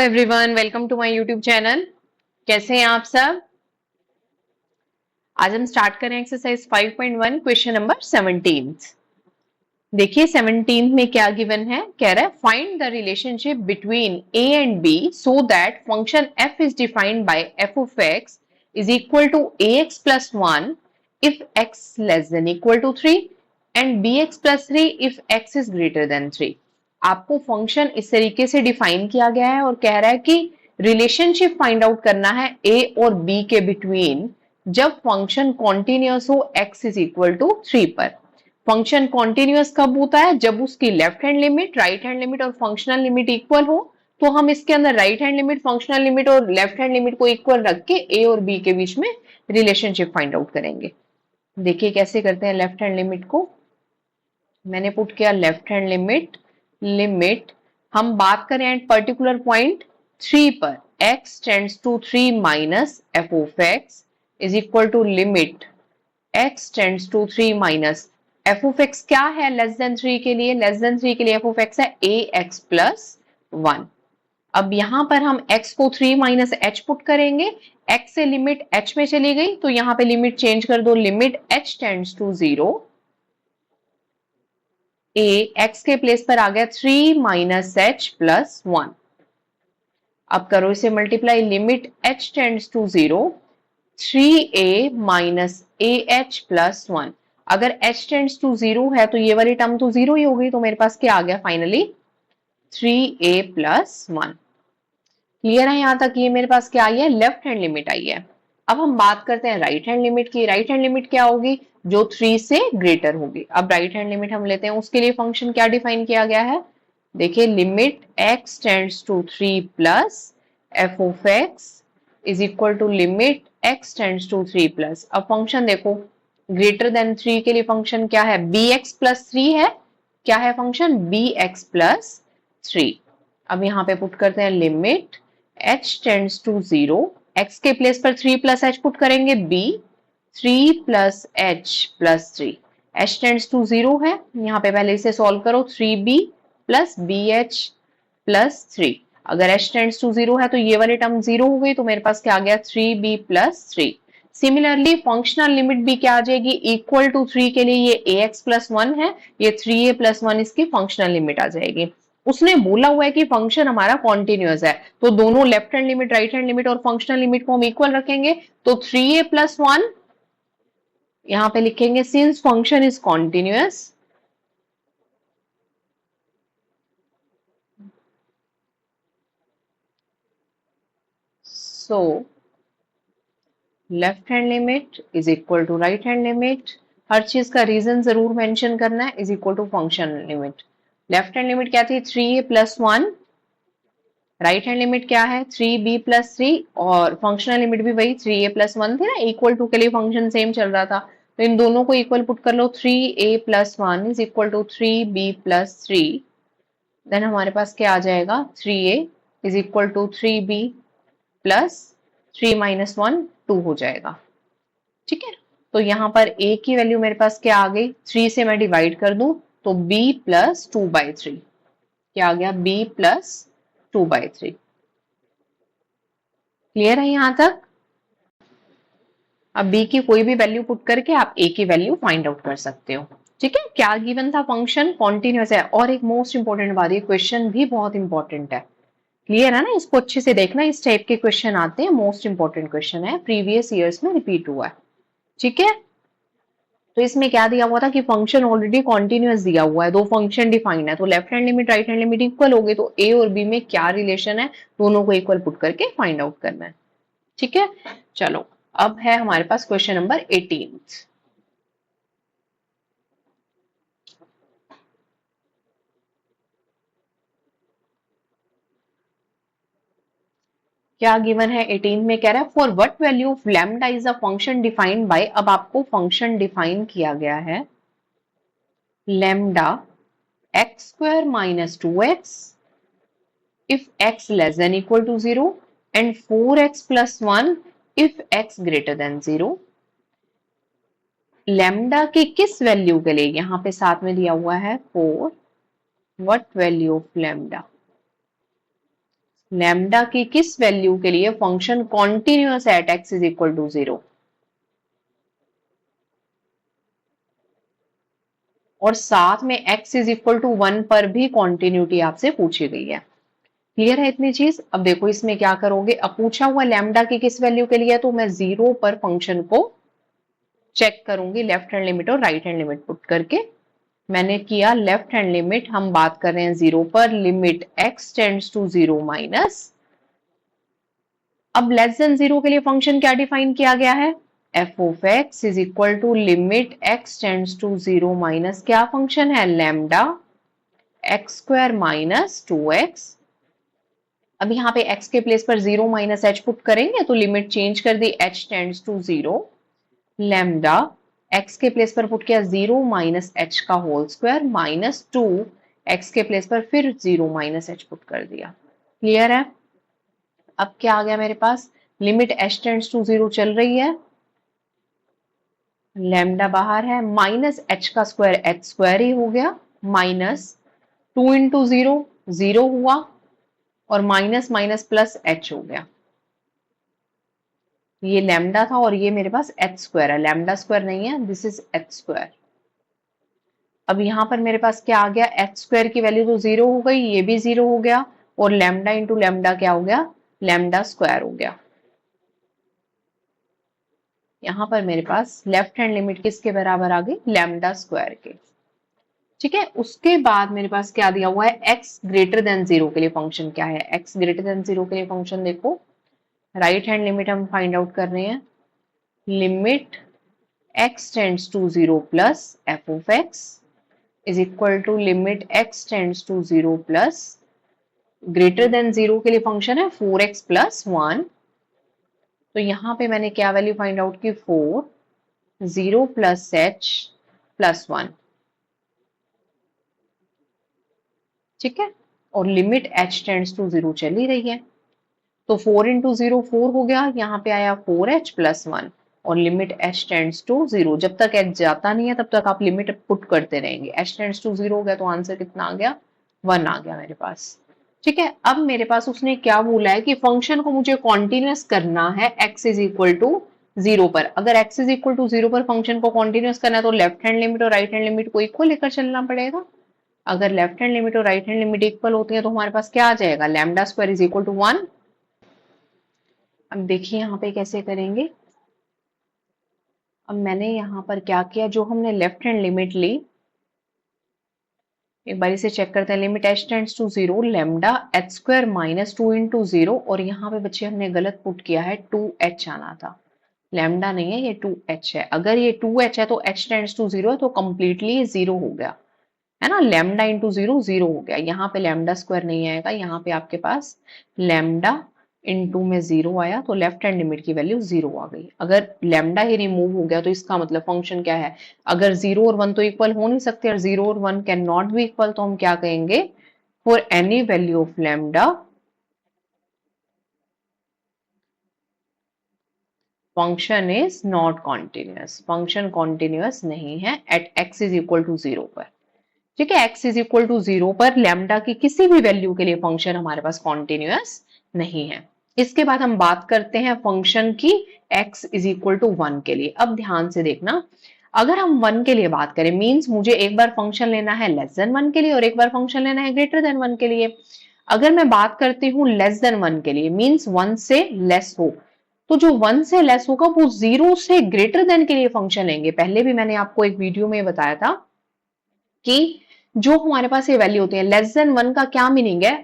Everyone, welcome to my YouTube channel. कैसे हैं आप सब? आज हम स्टार्ट करें एक्सरसाइज 5.1 क्वेश्चन नंबर 17। देखिए 17 में क्या गिवन है। कह रहा है find the relationship between a and b so that function f is defined by f of x is equal to ax plus 1 if x less than equal to 3 and bx plus 3 if x is greater than 3। आपको function इस तरीके से define किया गया है और कह रहा है कि रिलेशनशिप फाइंड आउट करना है a और b के बिटवीन जब फंक्शन कॉन्टिन्यूअस हो x इज इक्वल टू 3 पर। फंक्शन कॉन्टिन्यूअस कब होता है? जब उसकी left hand limit, right hand limit और फंक्शनल लिमिट इक्वल हो। तो हम इसके अंदर right hand limit, functional limit और लेफ्ट हैंड लिमिट को इक्वल रख के ए और बी के बीच में रिलेशनशिप फाइंड आउट करेंगे। देखिए कैसे करते हैं। लेफ्ट हैंड लिमिट को मैंने पुट किया लेफ्ट हैंड लिमिट हम बात करें एट पर्टिकुलर पॉइंट 3 पर x tends to 3 minus f of x is equal to limit x tends to 3 minus f of x क्या है लेस देन 3 के लिए? लेस देन 3 के लिए एफ ऑफ एक्स है ए एक्स प्लस 1। अब यहां पर हम x को 3 माइनस एच पुट करेंगे। x से लिमिट h में चली गई तो यहां पे लिमिट चेंज कर दो, limit h tends to 0, a x के प्लेस पर आ गया 3 माइनस एच प्लस 1। अब करो इसे multiply, limit h tends to 0, 3a minus a h plus 1। अगर h टेंड्स टू 0 है तो ये वाली टर्म तो 0 ही हो गई, तो मेरे पास क्या आ गया फाइनली 3a प्लस 1। क्लियर है यहां तक? ये मेरे पास क्या आई है? लेफ्ट हैंड लिमिट आई है। अब हम बात करते हैं राइट हैंड लिमिट की। राइट हैंड लिमिट क्या होगी? जो 3 से ग्रेटर होगी। अब राइट हैंड लिमिट हम लेते हैं, उसके लिए फंक्शन क्या डिफाइन किया गया है? देखिए limit x tends to 3 plus f of x is equal to limit x tends to 3 plus. अब फंक्शन देखो, ग्रेटर देन 3 के लिए फंक्शन क्या है? bx प्लस 3 है। क्या है फंक्शन? bx plus 3। अब यहाँ पे पुट करते हैं limit h tends to 0, x के प्लेस पर 3 प्लस h पुट करेंगे, b 3 plus h plus 3। h tends to 0 है, यहाँ पे पहले इसे सॉल्व करो, 3b प्लस bh प्लस 3। अगर h टेंड्स टू 0 है तो ये वाली टर्म 0 हो गई, तो मेरे पास क्या आ गया 3b plus 3। Similarly functional limit भी क्या आ जाएगी? इक्वल टू 3 के लिए ये ax प्लस 1 है, ये 3a प्लस 1 इसकी फंक्शनल लिमिट आ जाएगी। उसने बोला हुआ है कि फंक्शन हमारा कॉन्टिन्यूअस है, तो दोनों left hand limit, right hand limit और फंक्शनल लिमिट को हम इक्वल रखेंगे। तो 3a प्लस 1 यहां पे लिखेंगे since function is continuous, so left hand limit is equal to right hand limit. हर चीज का रीजन जरूर मेंशन करना है, is equal to function limit. Left hand limit क्या थी? 3a plus 1। Right hand limit क्या है? 3b plus 3। और फंक्शनल लिमिट भी वही 3a प्लस 1 थी ना, इक्वल टू के लिए फंक्शन सेम चल रहा था, तो इन दोनों को इक्वल पुट कर लो। 3a plus 1 is equal to 3b plus 3। Then हमारे पास क्या आ जाएगा? 3a is equal to 3b plus 3 minus 1 2 हो जाएगा। ठीक है, तो यहाँ पर a की वैल्यू मेरे पास क्या आ गई? 3 से मैं डिवाइड कर दूं तो b प्लस 2/3 क्या आ गया? b plus 2/3। क्लियर है यहां तक? अब b की कोई भी वैल्यू पुट करके आप a की वैल्यू फाइंड आउट कर सकते हो। ठीक है, क्या गिवन था? फंक्शन कॉन्टिन्यूअस है। और एक मोस्ट इंपॉर्टेंट बात, ये क्वेश्चन भी बहुत इंपॉर्टेंट है। क्लियर है ना? इसको अच्छे से देखना, इस टाइप के क्वेश्चन आते हैं, मोस्ट इंपॉर्टेंट क्वेश्चन है, प्रीवियस ईयर्स में रिपीट हुआ है। ठीक है, तो इसमें क्या दिया हुआ था कि फंक्शन ऑलरेडी कॉन्टिन्यूअस दिया हुआ है, दो फंक्शन डिफाइंड है, तो left hand limit, right hand limit equal हो गई, तो a और b में क्या रिलेशन है दोनों को इक्वल पुट करके फाइंड आउट करना है। ठीक है, चलो अब है हमारे पास क्वेश्चन नंबर 18। क्या गिवन है 18 में? कह रहा है for what value of lambda is a function defined bye. अब आपको फंक्शन डिफाइन किया गया है lambda x square minus 2x if x less than equal to 0 and 4x plus 1 if x greater than 0। Lambda के किस value के लिए? यहां पे साथ में दिया हुआ है for what value of lambda. Lambda की किस वैल्यू के लिए function continuous at x is equal to 0, और साथ में x इज इक्वल टू 1 पर भी कॉन्टिन्यूटी आपसे पूछी गई है। क्लियर है इतनी चीज? अब देखो इसमें क्या करोगे, अब पूछा हुआ लैम्डा की किस वैल्यू के लिए, तो मैं 0 पर फंक्शन को चेक करूंगी लेफ्ट हैंड लिमिट और राइट हैंड लिमिट पुट करके। मैंने किया लेफ्ट हैंड लिमिट, हम बात कर रहे हैं 0 पर, limit x tends to 0 minus, अब लेस देन 0 के लिए फंक्शन क्या डिफाइन किया गया है, f of x is equal to limit x tends to 0 minus क्या फंक्शन है, lambda x square minus 2x। अब यहाँ पे x के प्लेस पर 0 माइनस एच पुट करेंगे तो लिमिट चेंज कर दी, h tends to 0, lambda x के प्लेस पर पुट किया 0 माइनस एच का होल स्क्वायर माइनस 2, x के प्लेस पर फिर 0 माइनस एच पुट कर दिया। क्लियर है? अब क्या आ गया मेरे पास, लिमिट h टेंड्स टू 0 चल रही है, लैम्डा बाहर है, माइनस एच का स्क्वायर एच स्क्वायर ही हो गया, माइनस 2 इंटू 0 0 हुआ, और माइनस माइनस प्लस एच हो गया। ये लैम्डा था और ये मेरे पास एच स्क्वायर है, लैम्डा स्क्वायर नहीं है, दिस इज एच स्क्वायर। अब यहां पर मेरे पास क्या आ गया, एच स्क्वायर की वैल्यू तो 0 हो गई, ये भी 0 हो गया, और लैम्डा इंटू लैम्डा क्या हो गया, लैम्डा स्क्वायर हो गया। यहां पर मेरे पास लेफ्ट हैंड लिमिट किसके बराबर आ गई, लैम्डा स्क्वायर के। ठीक है, उसके बाद मेरे पास क्या दिया हुआ है, x ग्रेटर देन 0 के लिए फंक्शन क्या है, x ग्रेटर देन 0 के लिए फंक्शन देखो, राइट हैंड लिमिट हम फाइंड आउट कर रहे हैं, limit x tends to 0 plus f of x is equal to limit x tends to 0 plus greater than 0 के लिए फंक्शन है 4x प्लस 1, तो यहां पे मैंने क्या वैल्यू फाइंड आउट की, 4, 0 प्लस h प्लस 1। ठीक है, और लिमिट h टेंड्स टू 0 चली रही है, तो 4 इंटू 0 4 हो गया, यहाँ पे आया 4h प्लस 1, और लिमिट h टेंड्स टू 0, जब तक h जाता नहीं है तब तक आप लिमिट पुट करते रहेंगे, h टेंड्स टू 0 हो गया तो आंसर कितना आ गया, 1 आ गया मेरे पास। ठीक है, अब मेरे पास उसने क्या बोला है कि फंक्शन को मुझे कॉन्टिन्यूस करना है x इज इक्वल टू 0 पर। अगर x इज इक्वल टू 0 पर फंक्शन को कॉन्टिन्यूस करना है तो लेफ्ट हैंड लिमिट और राइट हैंड लिमिट को इक्वल लेकर चलना पड़ेगा। अगर लेफ्ट हैंड लिमिट और राइट हैंड लिमिट इक्वल होती है तो हमारे पास क्या आ जाएगा, lambda square is equal to 1। अब देखिए यहाँ पे कैसे करेंगे, अब मैंने यहाँ पर क्या किया, जो हमने लेफ्ट हैंड लिमिट ली, एक बार इसे चेक करते हैं, limit h tends to 0, lambda h square minus 2 into 0, और यहाँ पे बच्चे हमने गलत पुट किया है, 2h आना था, लैम्डा नहीं है ये 2h है। अगर ये 2h है तो h टेंड्स टू 0 है तो कंप्लीटली 0 हो गया, है ना, लैम्डा इंटू 0 0 हो गया, यहाँ पे लैम्डा स्क्वायर नहीं आएगा, यहाँ पे आपके पास लैम्डा इनटू में 0 आया, तो लेफ्ट हैंड लिमिट की वैल्यू 0 आ गई। अगर लैम्डा ही रिमूव हो गया तो इसका मतलब फंक्शन क्या है, अगर 0 और 1 तो इक्वल हो नहीं सकते, और 0 और 1 कैन नॉट बी इक्वल, तो हम क्या कहेंगे, for any value of lambda function is not continuous, function continuous नहीं है at x is equal to 0 पर। ठीक है, x इज इक्वल टू 0 पर लैम्डा की किसी भी वैल्यू के लिए फंक्शन हमारे पास कॉन्टिन्यूअस नहीं है। इसके बाद हम बात करते हैं फंक्शन की x इज इक्वल टू 1 के लिए। अब ध्यान से देखना, अगर हम 1 के लिए बात करें, मींस मुझे एक बार फंक्शन लेना है लेस देन 1 के लिए और एक बार फंक्शन लेना है ग्रेटर देन 1 के लिए। अगर मैं बात करती हूँ लेस देन 1 के लिए, मींस 1 से लेस हो, तो जो 1 से लेस होगा वो 0 से ग्रेटर देन के लिए फंक्शन लेंगे। पहले भी मैंने आपको एक वीडियो में बताया था कि जो हमारे पास ये वैल्यू होती है, लेस देन 1 का क्या मीनिंग है,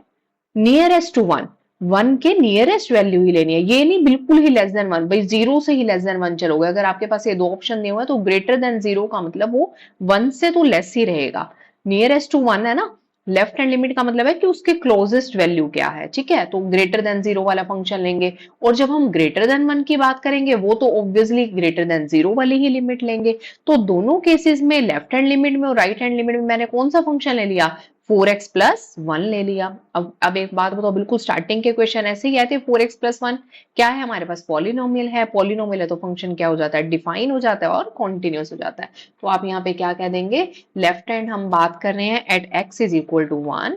नियरेस्ट टू 1, 1 के नियरेस्ट वैल्यू ही लेनी है, ये नहीं बिल्कुल ही लेस देन 1, भाई 0 से ही लेस देन 1 चलोगे। अगर आपके पास ये दो ऑप्शन दिए हुए हैं तो ग्रेटर देन 0 का मतलब वो 1 से तो लेस ही रहेगा, नियरेस्ट टू 1 है ना, लेफ्ट हैंड लिमिट का मतलब है कि उसके क्लोजेस्ट वैल्यू क्या है। ठीक है, तो ग्रेटर देन 0 वाला फंक्शन लेंगे, और जब हम ग्रेटर देन 1 की बात करेंगे वो तो ऑब्वियसली ग्रेटर देन 0 वाली ही लिमिट लेंगे। तो दोनों केसेस में लेफ्ट हैंड लिमिट में और राइट हैंड लिमिट में मैंने कौन सा फंक्शन ले लिया, 4x प्लस 1 ले लिया। अब एक बात बताओ, बिल्कुल स्टार्टिंग के क्वेश्चन ऐसे ही आए थे, 4x प्लस 1 क्या है हमारे पास, पॉलिनोमियल है, पॉलिनोमियल है तो फंक्शन क्या हो जाता है, डिफाइन हो जाता है और कॉन्टिन्यूस हो जाता है। तो आप यहाँ पे क्या कह देंगे, लेफ्ट हैंड हम बात कर रहे हैं at x is equal to 1,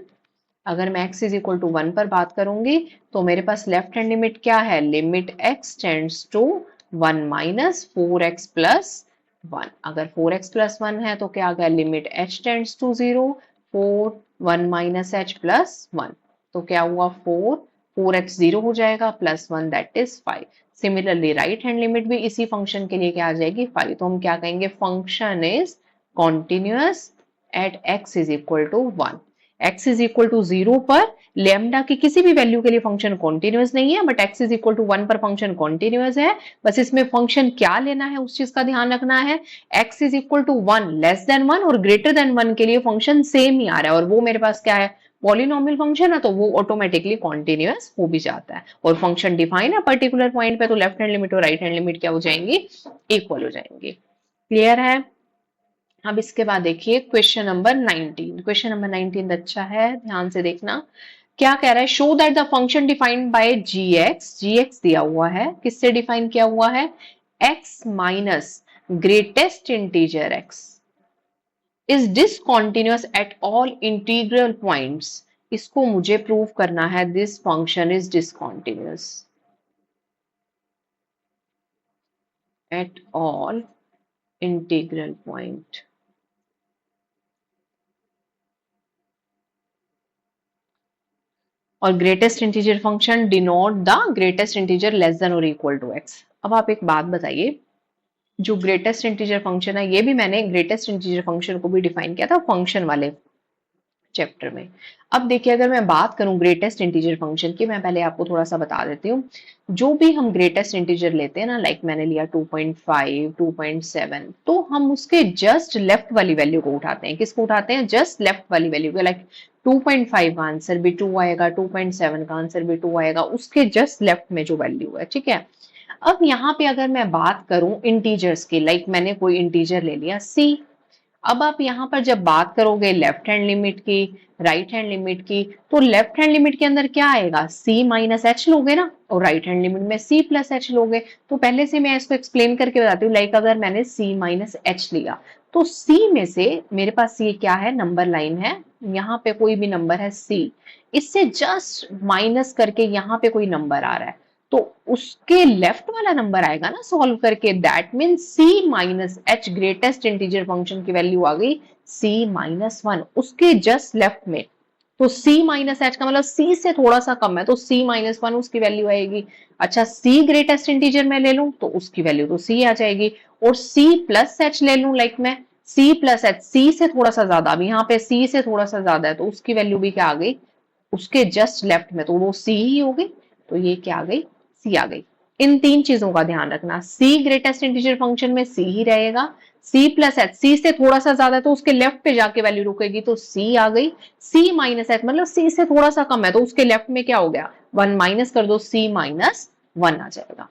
अगर मैं x इज इक्वल टू 1 पर बात करूंगी तो मेरे पास लेफ्ट हैंड लिमिट क्या है, limit x tends to 1 minus 4x plus 1। अगर 4x प्लस 1 है तो क्या आ गया, limit h tends to 0, 4 1 minus h plus 1। तो क्या हुआ, 4x 0 हो जाएगा, plus 1 that is 5। Similarly right hand limit भी इसी फंक्शन के लिए क्या आ जाएगी, 5। तो हम क्या कहेंगे, function is continuous at x is equal to 1। x is equal to 0 पर लेमडा की किसी भी वैल्यू के लिए फंक्शन कॉन्टिन्यूअस नहीं है, but x is equal to 1 पर फंक्शन कॉन्टिन्यूअस है। बस इसमें फंक्शन क्या लेना है उस चीज का ध्यान रखना है, x is equal to 1 less than 1 और ग्रेटर देन 1 के लिए फंक्शन सेम ही आ रहा है, और वो मेरे पास क्या है, पॉलिनोमियल फंक्शन है, तो वो ऑटोमेटिकली कॉन्टिन्यूअस हो भी जाता है। और फंक्शन डिफाइन है पर्टिकुलर पॉइंट पे, तो लेफ्ट हैंड लिमिट और राइट हैंड लिमिट क्या हो जाएंगी, इक्वल हो जाएंगी। क्लियर है। अब इसके बाद देखिए क्वेश्चन नंबर 19। क्वेश्चन नंबर 19 अच्छा है, ध्यान से देखना। क्या कह रहा है, show that the function defined by g x दिया हुआ है, किससे डिफाइन किया हुआ है, x minus greatest integer x is discontinuous at all integral points. इसको मुझे प्रूव करना है, this function is discontinuous at all integral point. और greatest integer function denote the greatest integer less than और इक्वल टू एक्स। अब आप एक बात बताइए, जो ग्रेटेस्ट इंटीजर फंक्शन है, ये भी मैंने ग्रेटेस्ट इंटीजर फंक्शन को भी डिफाइन किया था फंक्शन वाले चैप्टर में। अब देखिए, अगर मैं बात करूं ग्रेटेस्ट इंटीजर फंक्शन की, मैं पहले आपको थोड़ा सा बता देती हूँ। जो भी हम ग्रेटेस्ट इंटीजर लेते हैं ना, लाइक मैंने लिया 2.5, 2.7, तो हम उसके जस्ट लेफ्ट वाली वैल्यू को उठाते हैं। किसको उठाते हैं, जस्ट लेफ्ट वाली वैल्यू को। लाइक 2.5 का आंसर भी 2 आएगा, 2.7 का आंसर भी 2 आएगा, उसके जस्ट लेफ्ट में जो वैल्यू है, ठीक है। अब यहाँ पे अगर मैं बात करूं इंटीजर्स की, लाइक मैंने कोई इंटीजर ले लिया c। अब आप यहाँ पर जब बात करोगे लेफ्ट हैंड लिमिट की, राइट हैंड लिमिट की, तो लेफ्ट हैंड लिमिट के अंदर क्या आएगा, c माइनस एच लोगे ना, और राइट हैंड लिमिट में c प्लस एच लोगे। तो पहले से मैं इसको एक्सप्लेन करके बताती हूँ। लाइक अगर मैंने c माइनस एच लिया, तो c में से मेरे पास ये क्या है, नंबर लाइन है, यहाँ पे कोई भी नंबर है c, इससे जस्ट माइनस करके यहाँ पे कोई नंबर आ रहा है, तो उसके लेफ्ट वाला नंबर आएगा ना सॉल्व करके, that mean c minus H greatest integer function की वैल्यू आ गई c माइनस 1 उसके जस्ट लेफ्ट में। तो c माइनस एच का मतलब c से थोड़ा सा कम है, तो c माइनस 1 उसकी वैल्यू आएगी। अच्छा, c ग्रेटेस्ट इंटीजर में ले लूं तो उसकी वैल्यू तो c आ जाएगी, और c प्लस एच ले लूं, लाइक मैं c प्लस एच, c से थोड़ा सा ज्यादा, अब यहाँ पे c से थोड़ा सा ज्यादा है, तो उसकी वैल्यू भी क्या आ गई, उसके जस्ट लेफ्ट में, तो वो c ही हो गई। तो ये क्या आ गई, c आ गई। इन तीन चीजों का ध्यान रखना, c ग्रेटेस्ट इंटीजर फंक्शन में c ही रहेगा, c प्लस एच, c से थोड़ा सा ज्यादा है तो उसके लेफ्ट पे जाके वैल्यू रुकेगी, तो c आ गई। c माइनस एच मतलब c से थोड़ा सा कम है, तो उसके लेफ्ट में क्या हो गया, 1 माइनस कर दो, c माइनस 1 आ जाएगा।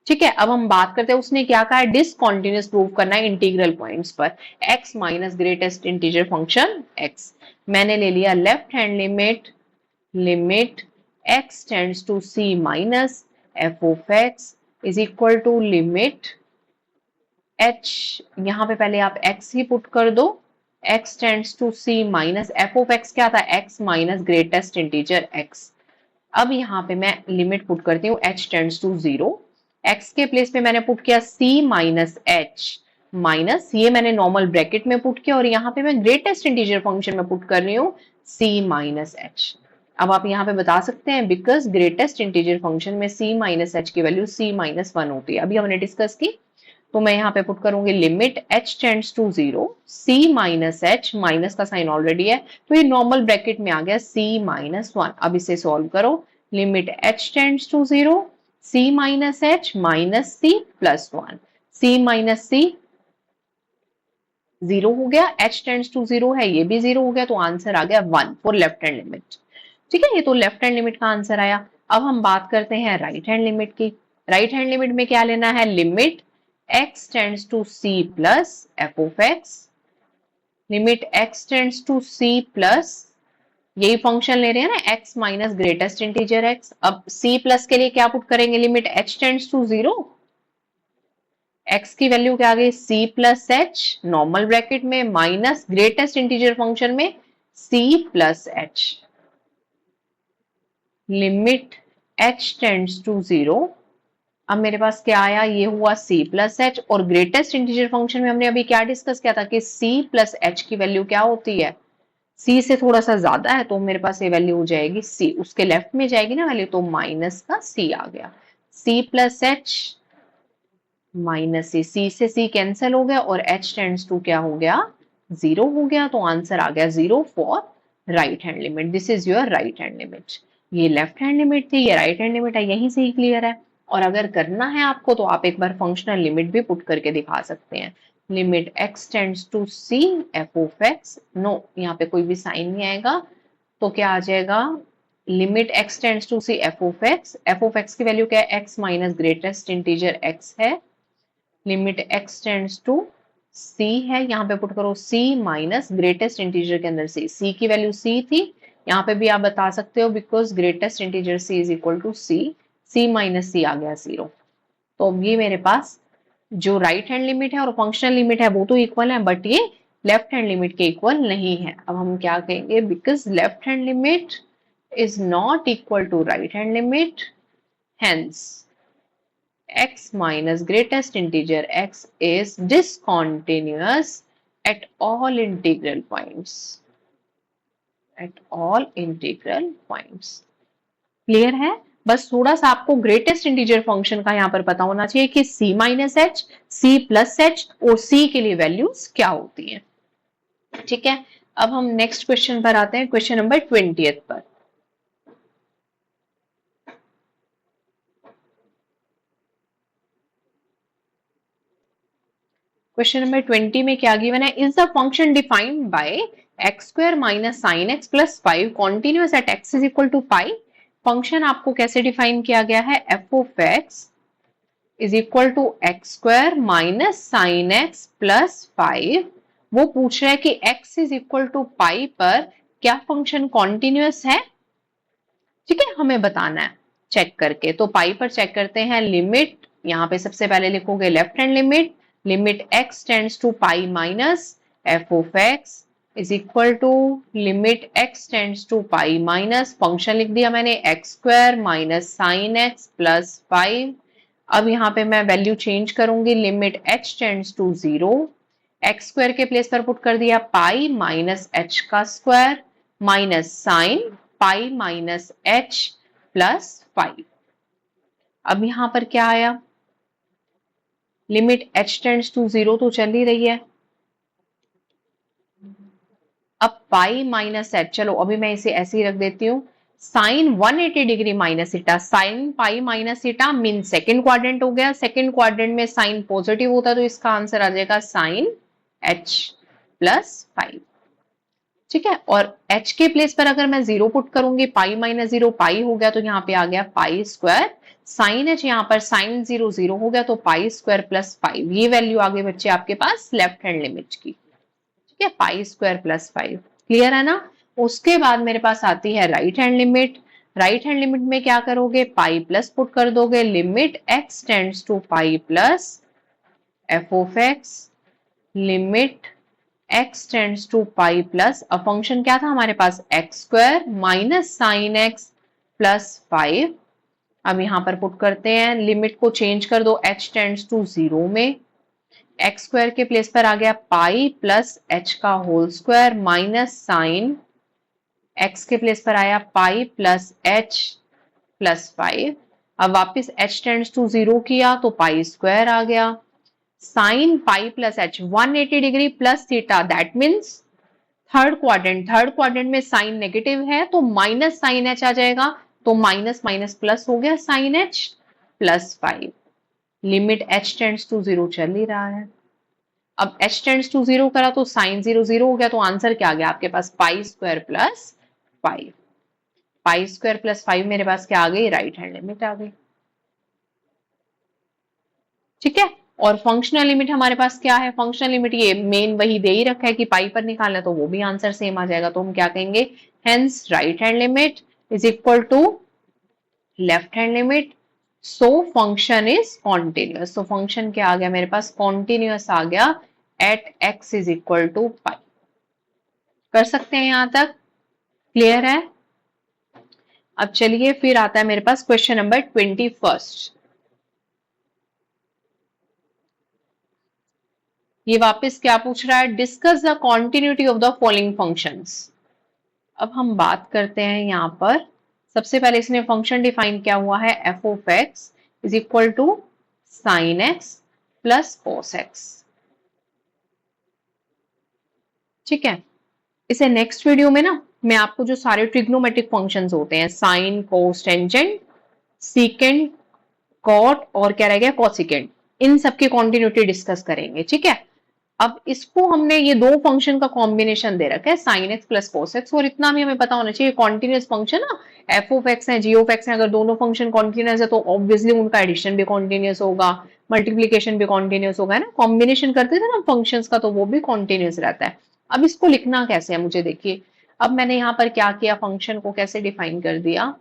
ठीक है, अब हम बात करते हैं उसने क्या कहा है, डिसकॉन्टिन्यूअस प्रूव करना है इंटीग्रल पॉइंट्स पर, x minus greatest integer function x। मैंने ले लिया left hand limit, limit x tends to c minus f of x is equal to limit h, यहां पे पहले आप x ही पुट कर दो, x tends to c minus f of x क्या था, x minus greatest integer x। अब यहाँ पे मैं लिमिट पुट करती हूँ h टेंड्स टू 0, x के प्लेस पे मैंने पुट किया c माइनस h, माइनस ये मैंने नॉर्मल ब्रैकेट में पुट किया, और यहाँ पे मैं ग्रेटेस्ट इंटीजर फंक्शन में पुट कर रही हूँ c माइनस h। अब आप यहाँ पे बता सकते हैं बिकॉज ग्रेटेस्ट इंटीजर फंक्शन में c माइनस h की वैल्यू c माइनस 1 होती है, अभी हमने डिस्कस की। तो मैं यहाँ पे पुट करूंगी limit h tends to 0, c minus h, minus का साइन ऑलरेडी है, तो ये नॉर्मल ब्रैकेट में आ गया c माइनस 1। अब इसे सॉल्व करो, limit h tends to 0, c minus h minus c plus 1, c minus c 0 हो गया, h टेंड्स टू 0 है, ये भी 0 हो गया, तो आंसर आ गया 1 फॉर लेफ्ट हैंड लिमिट। ठीक है, ये तो लेफ्ट हैंड लिमिट का आंसर आया। अब हम बात करते हैं राइट हैंड लिमिट की। राइट हैंड लिमिट में क्या लेना है, limit x tends to c plus f of x, limit x tends to c plus, यही फंक्शन ले रहे हैं ना, x minus greatest integer x। अब c प्लस के लिए क्या पुट करेंगे, limit h tends to 0, x की वैल्यू क्या आ गई, c plus h normal bracket में, माइनस ग्रेटेस्ट इंटीजर फंक्शन में c plus h। Limit h tends to 0। अब मेरे पास क्या आया, ये हुआ c प्लस एच, और ग्रेटेस्ट इंटीजर फंक्शन में हमने अभी क्या डिस्कस किया था कि c प्लस एच की वैल्यू क्या होती है, c से थोड़ा सा ज्यादा है, तो मेरे पास ये वैल्यू हो जाएगी c, उसके लेफ्ट में जाएगी ना वैल्यू, तो माइनस का c आ गया। c plus H minus c से c कैंसिल हो गया, और h टेंड्स टू क्या हो गया, 0 हो गया, तो आंसर आ गया 0 for right hand limit. This is your right hand limit. ये लेफ्ट हैंड लिमिट थी, ये राइट हैंड लिमिट है, यहीं से ही क्लियर है। और अगर करना है आपको तो आप एक बार फंक्शनल लिमिट भी पुट करके दिखा सकते हैं। Limit x tends to c f of x, no यहाँ पे कोई भी साइन नहीं आएगा, तो क्या आ जाएगा, limit x tends to c f of x की वैल्यू क्या है, x minus greatest integer x है, limit x tends to c है, यहाँ पे पुट करो c माइनस ग्रेटेस्ट इंटीजर के अंदर c की वैल्यू c थी, यहाँ पे भी आप बता सकते हो because greatest integer c is equal to c minus c आ गया 0। तो अब ये मेरे पास जो राइट हैंड लिमिट है और फंक्शनल लिमिट है वो तो इक्वल है, बट ये लेफ्ट हैंड लिमिट के इक्वल नहीं है। अब हम क्या कहेंगे, because left hand limit is not equal to right hand limit, hence x minus greatest integer x is discontinuous at all integral points, at all integral points। Clear है? बस थोड़ा सा आपको ग्रेटेस्ट इंटीजर फंक्शन का यहां पर पता होना चाहिए कि c minus H, c plus h और c के लिए वैल्यूज क्या होती हैं। ठीक है, अब हम नेक्स्ट क्वेश्चन पर आते हैं, क्वेश्चन नंबर 20 पर। क्वेश्चन नंबर 20 में क्या गिवन है, is the function defined by x square minus sine x plus 5 continuous at x is equal to pi. Function आपको कैसे डिफाइन किया गया है, f of x is equal to x square minus sine x plus 5। वो पूछ रहा है कि x is equal to pi पर क्या फंक्शन कॉन्टिन्यूअस है। ठीक है, हमें बताना है चेक करके, तो पाई पर चेक करते हैं। लिमिट यहाँ पे सबसे पहले लिखोगे left hand limit, limit x tends to pi minus f of x is equal to limit x tends to pi minus, function लिख दिया मैंने x square minus sine x plus 5। अब यहाँ पे मैं वैल्यू चेंज करूंगी, limit h tends to 0, x square के place पर पुट कर दिया पाई माइनस एच का square minus sine pi minus h plus 5। अब यहां पर क्या आया, लिमिट h टेंड्स टू 0 तो चल ही रही है, अब पाई माइनस एच, चलो अभी मैं इसे ऐसे ही रख देती हूँ, sine 180 degree minus theta, sine pi minus theta mean second quadrant हो गया, सेकेंड क्वाड्रेंट में साइन पॉजिटिव होता तो इसका आंसर आ जाएगा साइन h प्लस 5। ठीक है, और h के प्लेस पर अगर मैं 0 पुट करूंगी, पाई माइनस 0 पाई हो गया, तो यहाँ पे आ गया पाई स्क्वायर, साइन h यहाँ पर साइन 0 0 हो गया, तो पाई स्क्वायर प्लस 5। ये वैल्यू आ गई बच्चे आपके पास लेफ्ट हैंड लिमिट की। ठीक है, पाई स्क्वायर प्लस 5, क्लियर है ना। उसके बाद मेरे पास आती है right hand limit. Right hand limit में क्या करोगे, पाई प्लस पुट कर दोगे, limit x tends to pi plus f of x, limit x tends to pi plus, अब फंक्शन क्या था हमारे पास, x square minus sine x plus 5। अब यहां पर पुट करते हैं, लिमिट को चेंज कर दो, h टेंड्स टू 0 में, एक्स स्क्वायर के प्लेस पर आ गया पाई प्लस h का whole square minus sine x के प्लेस पर आया पाई प्लस h प्लस 5। अब वापिस h टेंड्स टू 0 किया तो पाई स्क्वायर आ गया, sine pi plus H 180 degree plus theta, that means third quadrant, third quadrant में साइन नेगेटिव है तो माइनस साइन एच आ जाएगा, तो माइनस माइनस प्लस हो गया sine h plus 5। Limit h tends to 0 चल ही रहा है, अब h टेंड्स टू 0 करा तो साइन 0 0 हो गया, तो आंसर क्या आ गया आपके पास, pi square plus 5। Pi square plus 5 मेरे पास क्या आ गई, राइट हैंड लिमिट आ गई। ठीक है, और फंक्शनल लिमिट हमारे पास क्या है, फंक्शनल लिमिट ये मेन वही दे ही रखा है कि पाई पर निकालना है, तो वो भी आंसर सेम आ जाएगा, तो हम क्या कहेंगे, hence right hand limit is equal to left hand limit, so function is continuous. तो फंक्शन क्या आ गया मेरे पास, कॉन्टिन्यूअस आ गया at x is equal to pi. कर सकते हैं यहां तक, क्लियर है। अब चलिए फिर आता है मेरे पास क्वेश्चन नंबर 21। ये वापस क्या पूछ रहा है, discuss the continuity of the following functions. अब हम बात करते हैं यहां पर, सबसे पहले इसने फंक्शन डिफाइन किया हुआ है f of x is equal to sine x plus cos x. ठीक है, इसे नेक्स्ट वीडियो में ना मैं आपको जो सारे ट्रिग्नोमेट्रिक फंक्शंस होते हैं, sine cos tangent secant cot और क्या रह गया कॉसिकेंट, इन सबकी कॉन्टिन्यूटी डिस्कस करेंगे। ठीक है, अब इसको हमने ये दो फंक्शन का कॉम्बिनेशन दे रखा है sign x plus cos x, और इतना भी हमें पता होना चाहिए कॉन्टिन्यूस फंक्शन ना एफ ऑफ एक्स है जी ऑफ एक्स है, अगर दोनों फंक्शन कॉन्टिन्यूस है तो ऑब्वियसली उनका एडिशन भी कॉन्टिन्यूस होगा, मल्टीप्लीकेशन भी कॉन्टिन्यूस होगा, है ना, कॉम्बिनेशन करते थे ना फंक्शंस का तो वो भी कॉन्टिन्यूस रहता है। अब इसको लिखना कैसे है मुझे देखिए, अब मैंने यहाँ पर क्या किया, फंक्शन को कैसे डिफाइन कर दिया,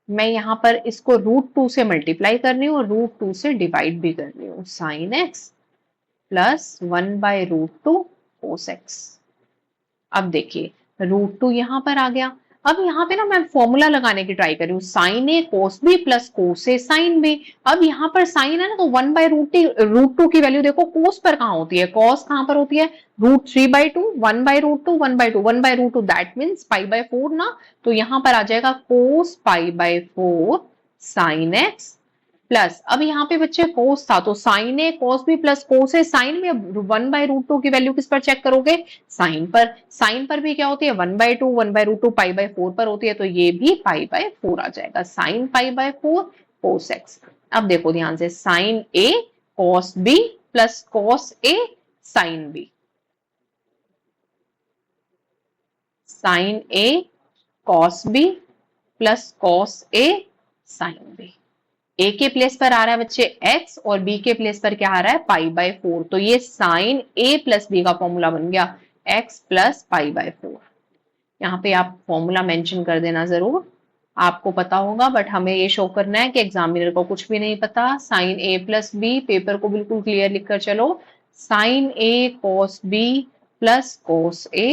मैं यहाँ पर इसको √2 से मल्टीप्लाई कर रही हूँ और √2 से डिवाइड भी कर रही हूँ, sign x plus 1/√2 cos x. अब देखिए √2 यहां पर आ गया। अब यहाँ पे ना मैं फॉर्मूला लगाने की ट्राई कर रही हूँ, साइन ए कोस बी प्लस कोस ए साइन बी। अब यहाँ पर साइन है ना, तो 1/√2 की वैल्यू देखो कोस पर कहाँ होती है, कॉस कहाँ पर होती है, √3/2 1/√2 1/2 1/√2 दैट मीन्स π/4 ना, तो यहाँ पर आ जाएगा कोस π/4 साइन एक्स प्लस, अब यहाँ पे बच्चे कोस था तो साइन ए कोस बी प्लस कोस ए साइन में, 1/√2 की वैल्यू किस पर चेक करोगे, साइन पर, साइन पर भी क्या होती है 1/2 1/√2 π/4 पर होती है, तो ये भी π/4 आ जाएगा, साइन π/4 कोस एक्स। अब देखो ध्यान से, sign A cos B plus cos A sine B, sign a cos B plus cos a sine B. ए के प्लेस पर आ रहा है बच्चे x और b के प्लेस पर क्या आ रहा है π/4, तो ये साइन a प्लस बी का फॉर्मूला बन गया x प्लस π/4। यहाँ पे आप फॉर्मूला मेंशन कर देना जरूर, आपको पता होगा बट हमें ये शो करना है कि एग्जामिनर को कुछ भी नहीं पता। Sine a plus b, paper को बिल्कुल क्लियर लिखकर चलो, sine a cos b plus cos a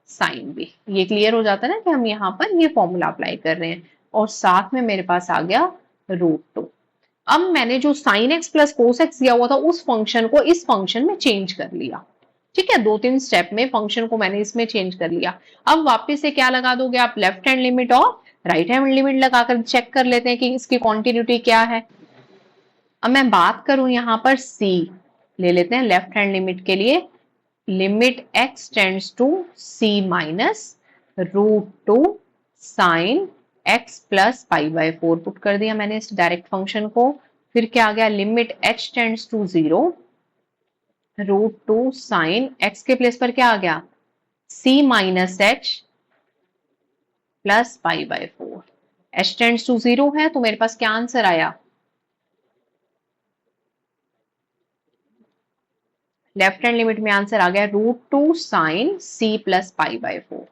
sine b, ये क्लियर हो जाता है ना कि हम यहाँ पर ये फॉर्मूला अप्लाई कर रहे हैं, और साथ में मेरे पास आ गया √2। अब मैंने जो sign x plus cos x दिया हुआ था उस फंक्शन को इस फंक्शन में चेंज कर लिया। ठीक है, 2-3 स्टेप में फंक्शन को मैंने इसमें चेंज कर लिया। अब वापस से क्या लगा दोगे आप, लेफ्ट हैंड लिमिट और राइट हैंड लिमिट लगाकर चेक कर लेते हैं कि इसकी कॉन्टिन्यूटी क्या है। अब मैं बात करूं यहाँ पर सी ले लेते हैं लेफ्ट हैंड लिमिट के लिए, limit x tends to c minus √2 sine x plus π/4 put कर दिया मैंने इस डायरेक्ट फंक्शन को। फिर क्या आ गया, limit h tends to 0 √2 sine x के प्लेस पर क्या आ गया c minus h plus π/4। h tends to 0 है तो मेरे पास क्या आंसर आया, लेफ्ट हैंड लिमिट में आंसर आ गया √2 साइन c प्लस π/4।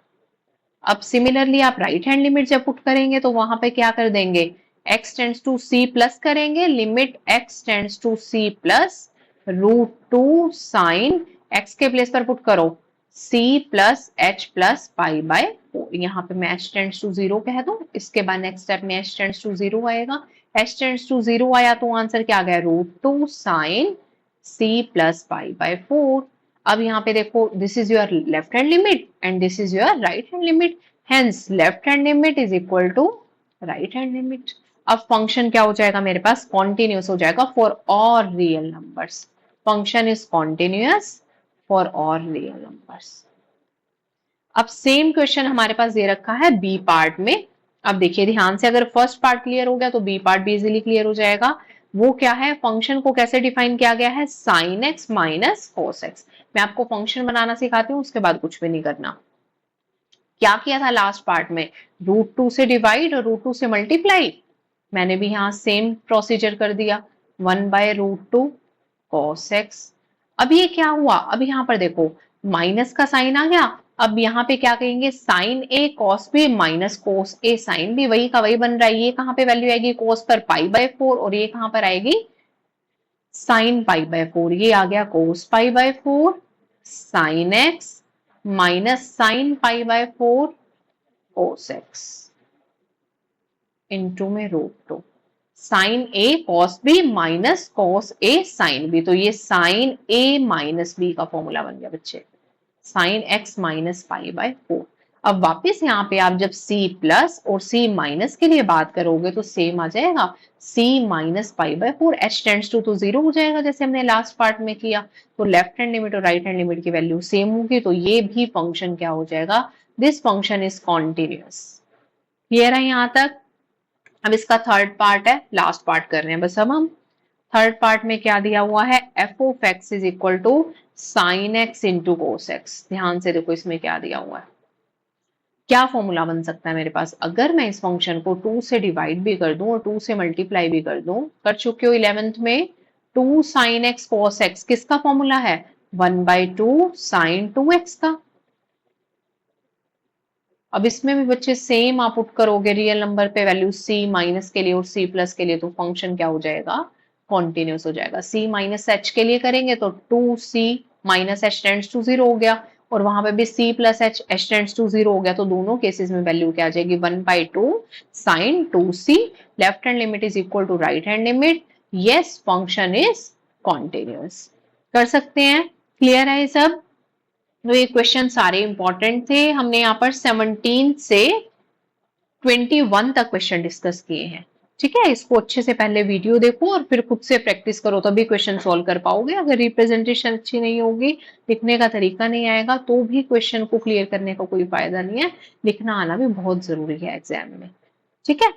अब सिमिलरली आप राइट हैंड लिमिट जब पुट करेंगे तो वहां पे क्या कर देंगे, x tends to c plus करेंगे, limit x tends to c plus √2 sine x के प्लेस पर पुट करो c प्लस h प्लस π/4। यहाँ पे मैं h टेंड्स टू 0 कह दूं, इसके बाद नेक्स्ट स्टेप में h टेंड्स टू 0 आएगा, h टेंड्स टू 0 आया तो आंसर क्या आ गया, √2 साइन c प्लस π/4। अब यहाँ पे देखो, this is your left hand limit and this is your right hand limit, hence left hand limit is equal to right hand limit. अब फंक्शन क्या हो जाएगा मेरे पास, कॉन्टिन्यूस हो जाएगा for all real numbers, function is continuous for all real numbers. अब same question हमारे पास दे रखा है बी पार्ट में। अब देखिए ध्यान से, अगर फर्स्ट पार्ट क्लियर हो गया तो बी पार्ट भी इजीली क्लियर हो जाएगा। वो क्या है, फंक्शन को कैसे डिफाइन किया गया है, sign x minus cos x. मैं आपको फंक्शन बनाना सिखाती हूँ, उसके बाद कुछ भी नहीं करना। क्या किया था लास्ट पार्ट में, √2 से डिवाइड और √2 से मल्टीप्लाई, मैंने भी यहाँ सेम प्रोसीजर कर दिया, 1/√2 कॉस एक्स। अब ये क्या हुआ, अब यहाँ पर देखो माइनस का साइन आ गया, अब यहाँ पे क्या कहेंगे, sign a cos b minus cos A sine B, वही का वही बन रहा है। ये कहाँ पे वैल्यू आएगी, कोस पर π/4 और ये कहाँ पर आएगी साइन π/4, ये आ गया cos π/4 sine x minus sine π/4 cos x. Into में √2 sine a cos b minus cos a sine b, तो ये साइन ए माइनस बी का फॉर्मूला बन गया बच्चे, sine x minus pi by 4। अब वापस यहाँ पे आप जब c प्लस और c माइनस के लिए बात करोगे तो सेम आ जाएगा, c minus pi by 4, h tends to तो 0 हो जाएगा जैसे हमने लास्ट पार्ट में किया, तो लेफ्ट हैंड लिमिट और राइट हैंड लिमिट की वैल्यू सेम होगी, तो ये भी फंक्शन क्या हो जाएगा, this function is continuous. Clear है यहाँ तक? अब इसका थर्ड पार्ट है, लास्ट पार्ट कर रहे हैं बस अब हम। थर्ड पार्ट में क्या दिया हुआ है, f of x is equal to sine x into cos x. ध्यान से देखो इसमें क्या दिया हुआ है, क्या फॉर्मूला बन सकता है मेरे पास, अगर मैं इस फंक्शन को 2 से डिवाइड भी कर दूं और 2 से मल्टीप्लाई भी कर दूं, कर चुके हो 11th में, 2 साइन एक्स कॉस एक्स किसका फॉर्मूला है, 1/2 साइन 2x का। अब इसमें भी बच्चे सेम आप पुट करोगे रियल नंबर पे वैल्यू c माइनस के लिए और c प्लस के लिए, तो फंक्शन क्या हो जाएगा, कॉन्टिन्यूस हो जाएगा। c माइनस h के लिए करेंगे तो 2c minus h tends to 0 हो गया, और वहां पे भी c plus h tends to 0 हो गया, तो दोनों केसेस में वैल्यू क्या आ जाएगी, 1/2 sine 2c, left hand limit is equal to right hand limit, yes function is continuous. कर सकते हैं? क्लियर है ये सब? तो ये क्वेश्चन सारे इंपॉर्टेंट थे, हमने यहाँ पर 17 से 21 तक क्वेश्चन डिस्कस किए हैं। ठीक है, इसको अच्छे से पहले वीडियो देखो और फिर खुद से प्रैक्टिस करो, तभी क्वेश्चन सॉल्व कर पाओगे। अगर रिप्रेजेंटेशन अच्छी नहीं होगी, लिखने का तरीका नहीं आएगा, तो भी क्वेश्चन को क्लियर करने का कोई फायदा नहीं है। लिखना आना भी बहुत जरूरी है एग्जाम में। ठीक है,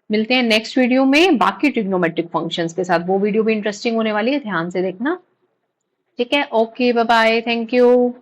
मिलते हैं नेक्स्ट वीडियो में बाकी ट्रिग्नोमेट्रिक फंक्शंस के साथ। वो वीडियो भी इंटरेस्टिंग होने वाली है, ध्यान से देखना। ठीक है, okay, bye bye, thank you.